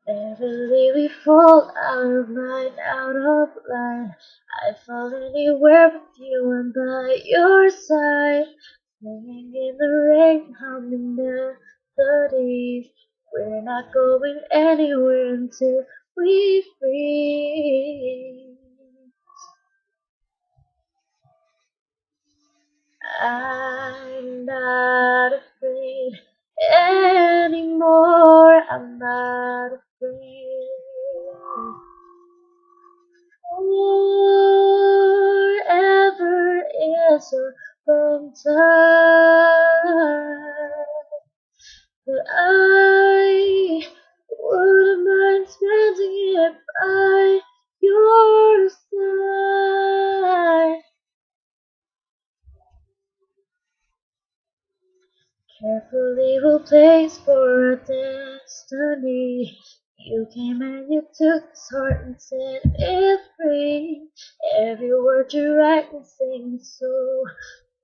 Everly we fall out of line, out of line. I fall anywhere with you, I'm by your side. Singing in the rain, humming melodies. We're not going anywhere until we freeze. I'm not afraid anymore. I'm not afraid. Forever is a long time, but I wouldn't mind spending it by your side. Carefully we'll place for our destiny. You came and you took this heart and set it free. Every word you write and sing is so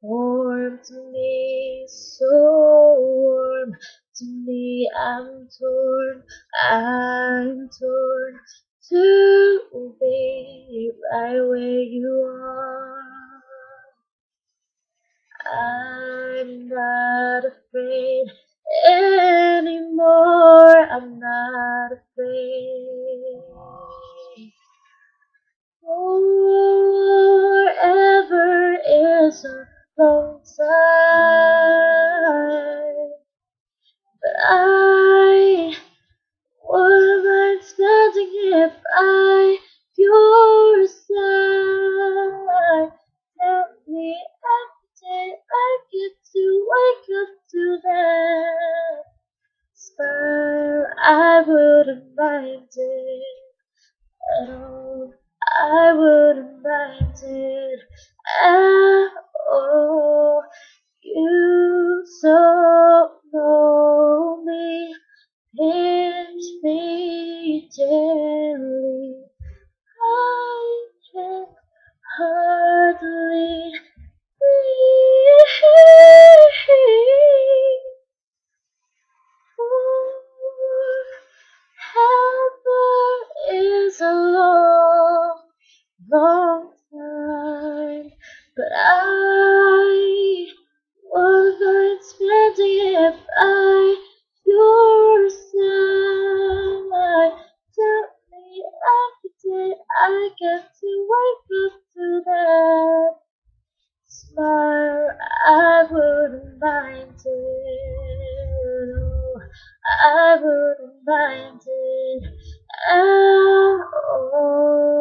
warm to me, so warm to me. I'm torn to be right where you are. I'm not afraid anymore. I'm not afraid. Forever is a long time, but I wouldn't mind spending it by your side. Tell me every day I get to wake up to that smile. I wouldn't mind it at all. I wouldn't mind it at all. You don't know me. Pinch me gently. I can hardly breathe. Forever is a long, long time, but I wouldn't mind spending it by your side. Tell me every day I get to wake up to that smile. I wouldn't mind it. Oh, I wouldn't mind it at all.